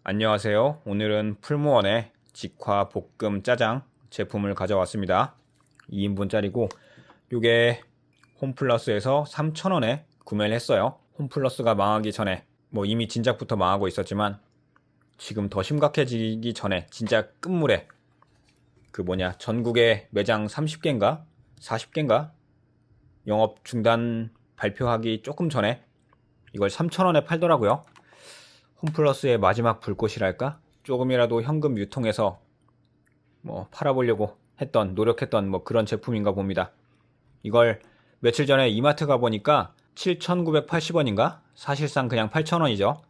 안녕하세요. 오늘은 풀무원의 직화 볶음 짜장 제품을 가져왔습니다. 2인분짜리고 요게 홈플러스에서 3,000원에 구매를 했어요. 홈플러스가 망하기 전에 이미 진작부터 망하고 있었지만 지금 더 심각해지기 전에 진짜 끝물에 전국에 매장 30개인가 40개인가 영업 중단 발표하기 조금 전에 이걸 3,000원에 팔더라고요. 홈플러스의 마지막 불꽃이랄까? 조금이라도 현금 유통해서 팔아보려고 노력했던 그런 제품인가 봅니다. 이걸 며칠 전에 이마트 가보니까 7,980원인가? 사실상 그냥 8,000원이죠.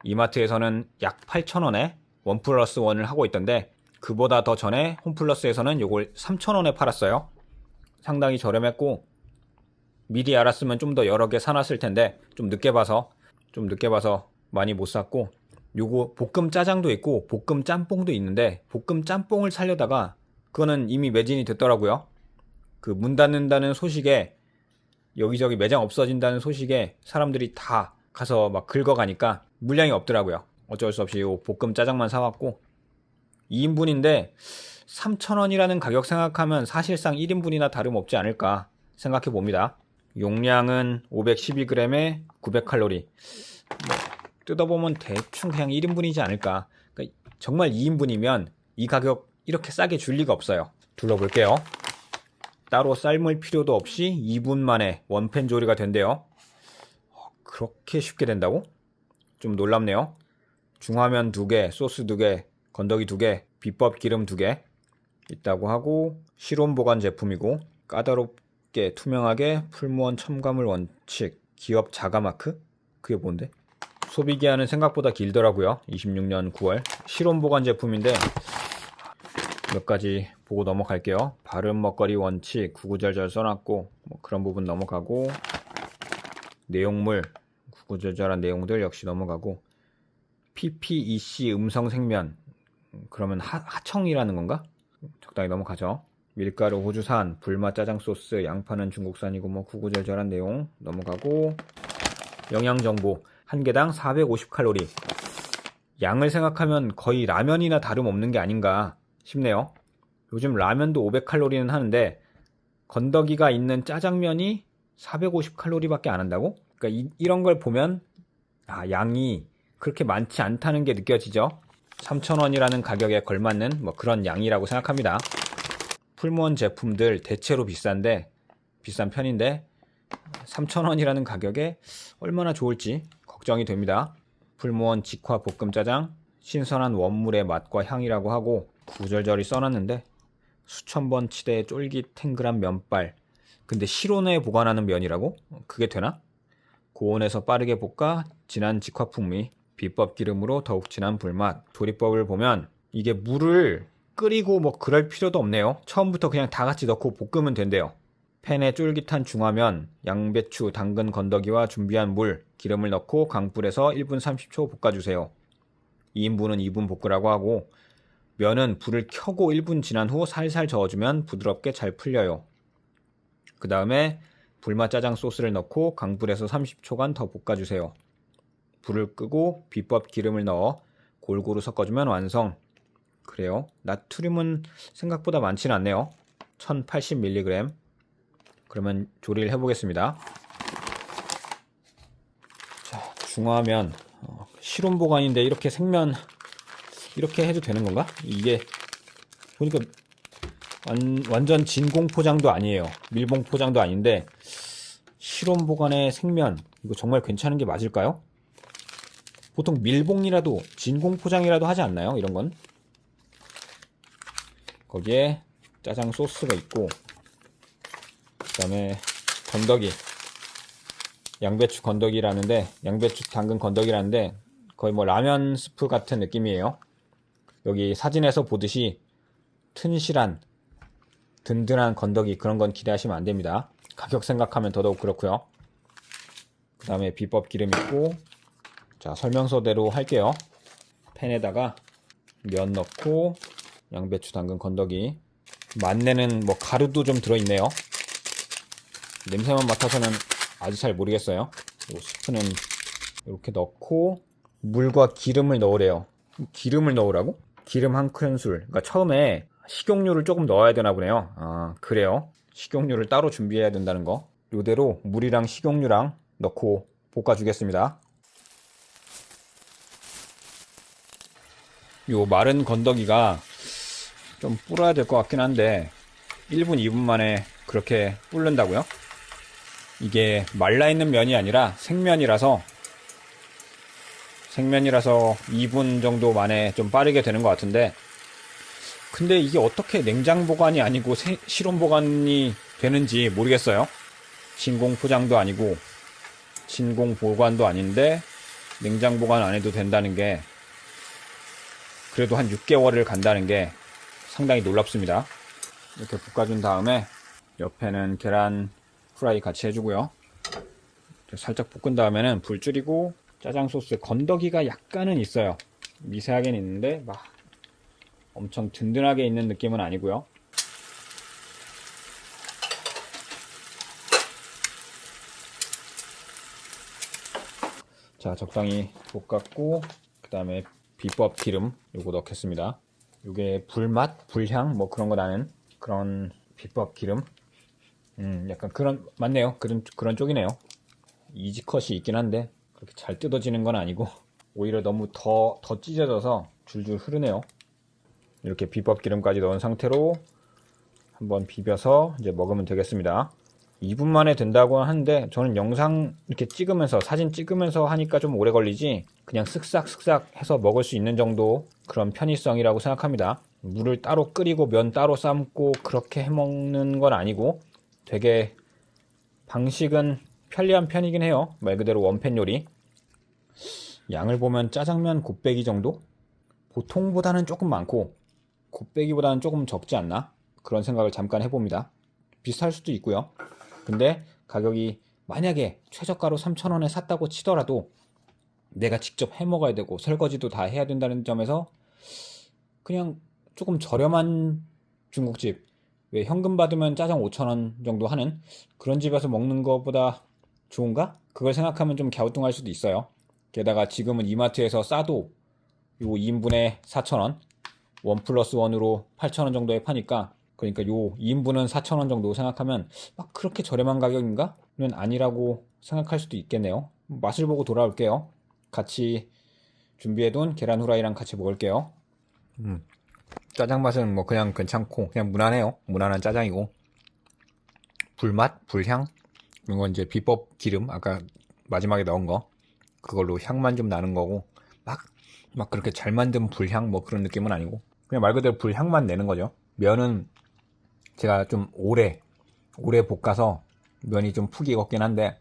이마트에서는 약 8,000원에 원 플러스 원을 하고 있던데 그보다 더 전에 홈플러스에서는 요걸 3,000원에 팔았어요. 상당히 저렴했고 미리 알았으면 좀 더 여러 개 사놨을 텐데 좀 늦게 봐서 많이 못 샀고, 요거 볶음 짜장도 있고 볶음 짬뽕도 있는데 볶음 짬뽕을 사려다가 그거는 이미 매진이 됐더라고요. 그 문 닫는다는 소식에 여기저기 매장 없어진다는 소식에 사람들이 다 가서 막 긁어가니까 물량이 없더라고요. 어쩔 수 없이 요 볶음 짜장만 사왔고 2인분인데 3,000원이라는 가격 생각하면 사실상 1인분이나 다름없지 않을까 생각해 봅니다. 용량은 512g에 900칼로리. 뜯어보면 대충 그냥 1인분이지 않을까. 그러니까 정말 2인분이면 이 가격 이렇게 싸게 줄 리가 없어요. 둘러볼게요. 따로 삶을 필요도 없이 2분 만에 원팬 조리가 된대요. 그렇게 쉽게 된다고? 좀 놀랍네요. 중화면 2개, 소스 2개, 건더기 2개, 비법 기름 2개 있다고 하고 실온 보관 제품이고 까다롭게 투명하게 풀무원 첨가물 원칙 기업 자가 마크? 그게 뭔데? 소비기한은 생각보다 길더라고요. 26년 9월 실온 보관 제품인데 몇 가지 보고 넘어갈게요. 바른 먹거리 원칙 구구절절 써놨고 그런 부분 넘어가고 내용물 구구절절한 내용들 역시 넘어가고 PPEC 음성 생면 그러면 하청이라는 건가? 적당히 넘어가죠. 밀가루 호주산 불맛 짜장 소스 양파는 중국산이고 구구절절한 내용 넘어가고 영양정보 한 개당 450칼로리. 양을 생각하면 거의 라면이나 다름없는 게 아닌가 싶네요. 요즘 라면도 500칼로리는 하는데 건더기가 있는 짜장면이 450칼로리밖에 안 한다고? 그러니까 이런 걸 보면 양이 그렇게 많지 않다는 게 느껴지죠. 3,000원이라는 가격에 걸맞는 그런 양이라고 생각합니다. 풀무원 제품들 대체로 비싼 편인데 3,000원이라는 가격에 얼마나 좋을지 걱정이 됩니다. 풀무원 직화 볶음 짜장 신선한 원물의 맛과 향이라고 하고 구절절히 써놨는데 수천 번 치대 쫄깃 탱글한 면발. 근데 실온에 보관하는 면이라고? 그게 되나? 고온에서 빠르게 볶아 진한 직화 풍미 비법 기름으로 더욱 진한 불맛. 조리법을 보면 이게 물을 끓이고 그럴 필요도 없네요. 처음부터 그냥 다 같이 넣고 볶으면 된대요. 팬에 쫄깃한 중화면, 양배추, 당근 건더기와 준비한 물, 기름을 넣고 강불에서 1분 30초 볶아주세요. 2인분은 2분 볶으라고 하고 면은 불을 켜고 1분 지난 후 살살 저어주면 부드럽게 잘 풀려요. 그 다음에 불맛 짜장 소스를 넣고 강불에서 30초간 더 볶아주세요. 불을 끄고 비법 기름을 넣어 골고루 섞어주면 완성. 그래요. 나트륨은 생각보다 많지는 않네요. 1080mg. 그러면 조리를 해보겠습니다. 자, 중화면 실온 보관인데 이렇게 생면 이렇게 해도 되는 건가? 이게 보니까 완전 진공 포장도 아니에요. 밀봉 포장도 아닌데 실온 보관의 생면 이거 정말 괜찮은 게 맞을까요? 보통 밀봉이라도 진공 포장이라도 하지 않나요? 이런 건 거기에 짜장 소스가 있고 그 다음에 건더기 양배추 건더기라는데 양배추 당근 건더기라는데 거의 라면 스프 같은 느낌이에요. 여기 사진에서 보듯이 튼실한 든든한 건더기 그런 건 기대하시면 안 됩니다. 가격 생각하면 더더욱 그렇고요. 그 다음에 비법 기름 있고 자 설명서대로 할게요. 팬에다가 면 넣고 양배추 당근 건더기 맛내는 가루도 좀 들어있네요. 냄새만 맡아서는 아직 잘 모르겠어요. 이 스프는 이렇게 넣고 물과 기름을 넣으래요. 기름을 넣으라고? 기름 한 큰술. 그러니까 처음에 식용유를 조금 넣어야 되나 보네요. 아, 그래요. 식용유를 따로 준비해야 된다는 거. 요대로 물이랑 식용유랑 넣고 볶아주겠습니다. 요 마른 건더기가 좀 불어야 될 것 같긴 한데 1분, 2분 만에 그렇게 불른다고요? 이게 말라있는 면이 아니라 생면이라서 2분 정도 만에 좀 빠르게 되는 것 같은데, 근데 이게 어떻게 냉장 보관이 아니고 실온 보관이 되는지 모르겠어요. 진공 포장도 아니고 진공 보관도 아닌데 냉장 보관 안 해도 된다는 게, 그래도 한 6개월을 간다는 게 상당히 놀랍습니다. 이렇게 볶아준 다음에 옆에는 계란 프라이 같이 해주고요. 살짝 볶은 다음에는 불 줄이고, 짜장 소스 건더기가 약간은 있어요. 미세하게는 있는데 막 엄청 든든하게 있는 느낌은 아니고요. 자, 적당히 볶았고, 그 다음에 비법 기름 요거 넣겠습니다. 요게 불맛, 불향 뭐 그런 거 나는 그런 비법 기름. 약간 그런, 맞네요. 그런 쪽이네요. 이지컷이 있긴 한데 그렇게 잘 뜯어지는 건 아니고 오히려 너무 더 찢어져서 줄줄 흐르네요. 이렇게 비법 기름까지 넣은 상태로 한번 비벼서 이제 먹으면 되겠습니다. 2분 만에 된다고 하는데 저는 영상 이렇게 찍으면서, 사진 찍으면서 하니까 좀 오래 걸리지, 그냥 쓱싹쓱싹 해서 먹을 수 있는 정도 그런 편의성이라고 생각합니다. 물을 따로 끓이고 면 따로 삶고 그렇게 해먹는 건 아니고 되게 방식은 편리한 편이긴 해요. 말 그대로 원팬 요리. 양을 보면 짜장면 곱빼기 정도? 보통보다는 조금 많고 곱빼기보다는 조금 적지 않나? 그런 생각을 잠깐 해봅니다. 비슷할 수도 있고요. 근데 가격이 만약에 최저가로 3,000원에 샀다고 치더라도 내가 직접 해 먹어야 되고 설거지도 다 해야 된다는 점에서 그냥 조금 저렴한 중국집, 왜 현금 받으면 짜장 5,000원 정도 하는 그런 집에서 먹는 것보다 좋은가? 그걸 생각하면 좀 갸우뚱할 수도 있어요. 게다가 지금은 이마트에서 싸도 요 2인분에 4,000원, 1+1으로 8,000원 정도에 파니까, 그러니까 요 2인분은 4,000원 정도 생각하면 막 그렇게 저렴한 가격인가? 는 아니라고 생각할 수도 있겠네요. 맛을 보고 돌아올게요. 같이 준비해둔 계란 후라이랑 같이 먹을게요. 짜장 맛은 뭐 그냥 괜찮고 그냥 무난해요. 무난한 짜장이고, 불맛, 불향 이런 건 이제 비법 기름 아까 마지막에 넣은 거, 그걸로 향만 좀 나는 거고, 막 그렇게 잘 만든 불향 뭐 그런 느낌은 아니고 그냥 말 그대로 불향만 내는 거죠. 면은 제가 좀 오래 볶아서 면이 좀 푹 익었긴 한데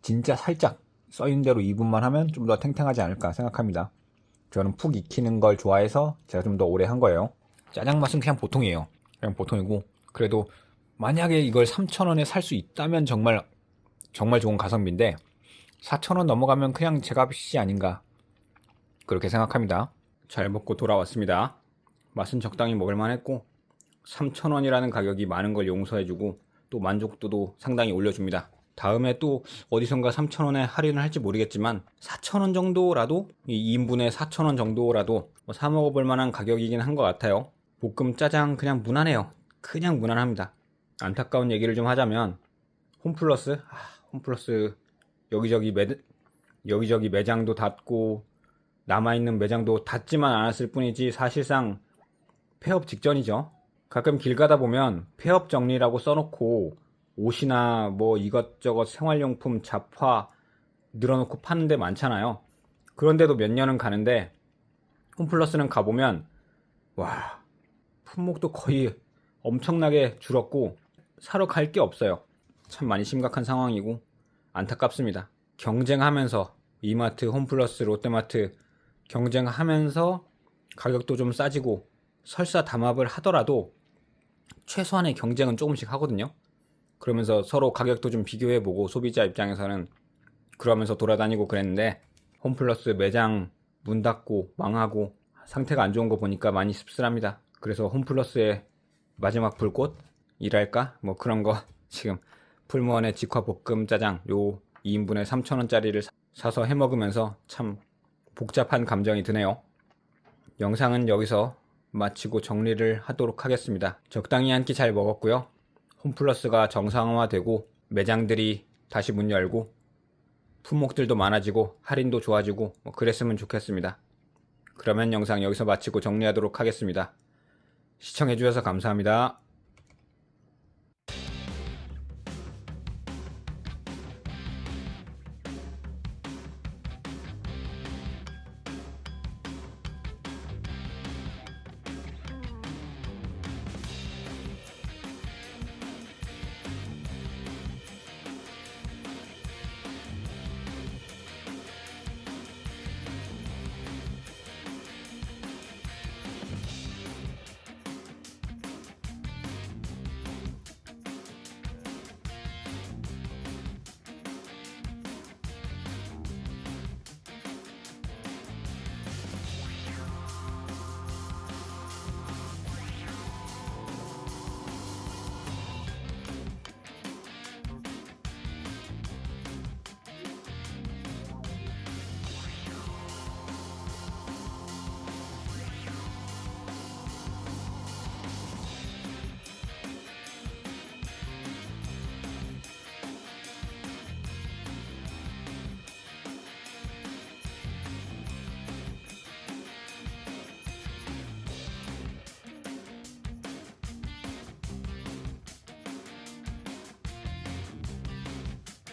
진짜 살짝 써있는 대로 2분만 하면 좀 더 탱탱하지 않을까 생각합니다. 저는 푹 익히는 걸 좋아해서 제가 좀 더 오래 한 거예요. 짜장 맛은 그냥 보통이에요. 그냥 보통이고, 그래도 만약에 이걸 3,000원에 살 수 있다면 정말 좋은 가성비인데 4,000원 넘어가면 그냥 제값이 아닌가 그렇게 생각합니다. 잘 먹고 돌아왔습니다. 맛은 적당히 먹을만 했고 3,000원이라는 가격이 많은 걸 용서해주고 또 만족도도 상당히 올려줍니다. 다음에 또 어디선가 3,000원에 할인을 할지 모르겠지만 4,000원 정도라도, 이 2인분에 4,000원 정도라도 사 먹어볼 만한 가격이긴 한 것 같아요. 볶음 짜장 그냥 무난해요. 그냥 무난합니다. 안타까운 얘기를 좀 하자면 홈플러스 여기저기 매장도 닫고 남아있는 매장도 닫지만 않았을 뿐이지 사실상 폐업 직전이죠. 가끔 길 가다 보면 폐업 정리라고 써놓고 옷이나 뭐 이것저것 생활용품 잡화 늘어놓고 파는 데 많잖아요. 그런데도 몇 년은 가는데 홈플러스는 가보면 와, 품목도 거의 엄청나게 줄었고 사러 갈 게 없어요. 참 많이 심각한 상황이고 안타깝습니다. 경쟁하면서 이마트, 홈플러스, 롯데마트 경쟁하면서 가격도 좀 싸지고 설사 담합을 하더라도 최소한의 경쟁은 조금씩 하거든요. 그러면서 서로 가격도 좀 비교해보고, 소비자 입장에서는 그러면서 돌아다니고 그랬는데 홈플러스 매장 문 닫고 망하고 상태가 안 좋은 거 보니까 많이 씁쓸합니다. 그래서 홈플러스의 마지막 불꽃이랄까? 뭐 그런 거 지금 풀무원의 직화볶음 짜장 요 2인분에 3,000원짜리를 사서 해먹으면서 참 복잡한 감정이 드네요. 영상은 여기서 마치고 정리를 하도록 하겠습니다. 적당히 한 끼 잘 먹었고요. 홈플러스가 정상화되고 매장들이 다시 문 열고 품목들도 많아지고 할인도 좋아지고 그랬으면 좋겠습니다. 그러면 영상 여기서 마치고 정리하도록 하겠습니다. 시청해주셔서 감사합니다.